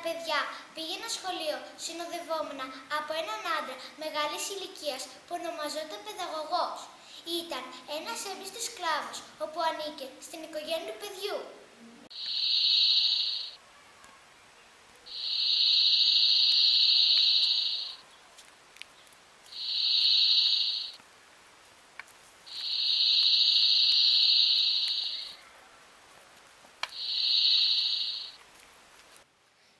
παιδιά πήγαιναν σχολείο συνοδευόμενα από έναν άντρα μεγάλης ηλικίας που ονομαζόταν παιδαγωγός. Ήταν ένας έμπιστος σκλάβος, όπου ανήκε στην οικογένεια του παιδιού.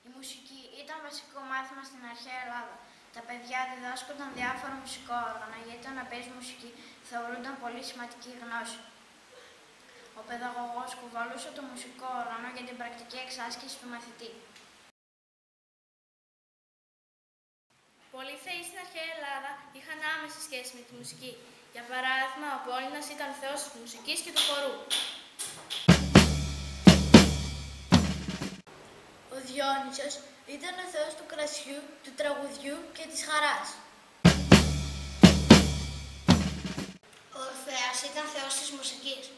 Η μουσική ήταν βασικό μάθημα στην αρχαία Ελλάδα. Τα παιδιά διδάσκονταν διάφορα μουσικά όργανα, γιατί το να παίζει μουσική θεωρούνταν πολύ σημαντική γνώση. Ο παιδαγωγός κουβαλούσε το μουσικό όργανο για την πρακτική εξάσκηση του μαθητή. Πολλοί θεοί στην αρχαία Ελλάδα είχαν άμεση σχέση με τη μουσική. Για παράδειγμα, ο Απόλλωνας ήταν θεός της μουσικής και του χορού. Ο Διόνυσος ήταν ο θεός του κρασιού, του τραγουδιού και της χαράς. Ο Ορφέας ήταν θεός της μουσικής.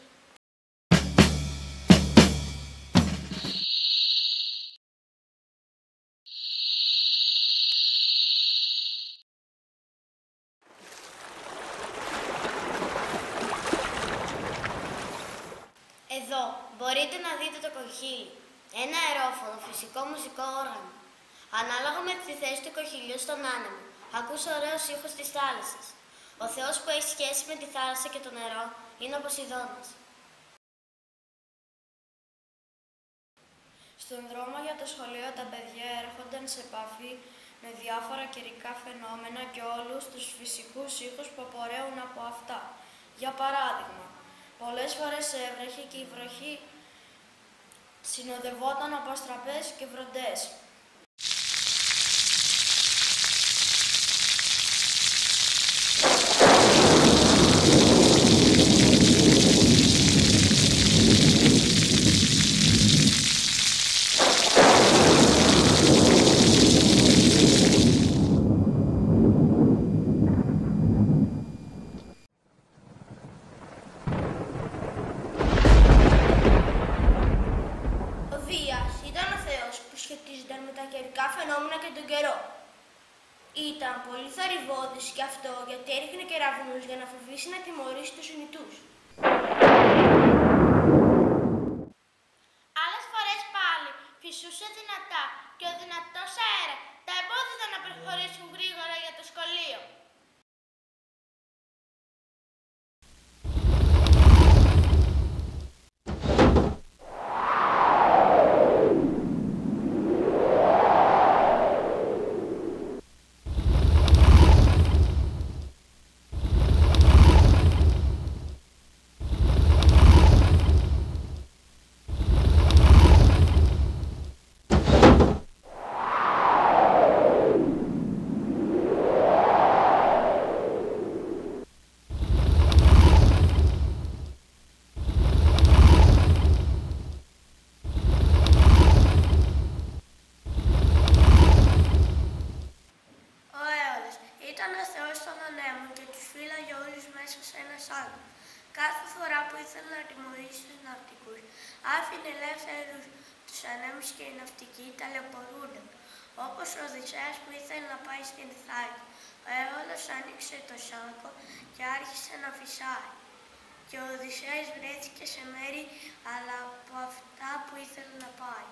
Εδώ μπορείτε να δείτε το κοχύλι. Ένα αερόφωνο φυσικό μουσικό όργανο. Ανάλογα με τη θέση του κοχυλιού στον άνεμο, ακούς ωραίους ήχους της θάλασσας. Ο θεός που έχει σχέση με τη θάλασσα και το νερό είναι ο Ποσειδώνας. Στον δρόμο για το σχολείο τα παιδιά έρχονταν σε επαφή με διάφορα καιρικά φαινόμενα και όλους τους φυσικούς ήχους που απορρέουν από αυτά. Για παράδειγμα, πολλές φορές έβρεχε και η βροχή συνοδευόταν από αστραπές και βροντές. Φαινόμενα και τον καιρό. Ήταν πολύ θορυβώδης κι αυτό γιατί έριχνε κεραυνούς για να φοβήσει να τιμωρήσει τους συνητούς. Άλλες φορές πάλι φυσούσε δυνατά και ο δυνατός αέρα τα εμπόδιζε να προχωρήσουν γρήγορα για το σχολείο. Κάθε φορά που ήθελε να τιμωρήσει τους ναυτικούς, άφηνε ελεύθερους τους ανέμους και οι ναυτικοί ταλαιπωρούνταν. Όπως ο Οδυσσέας που ήθελε να πάει στην Ιθάκη. Ο Αεόλος άνοιξε το σάκο και άρχισε να φυσάει. Και ο Οδυσσέας βρέθηκε σε μέρη αλλά από αυτά που ήθελε να πάει.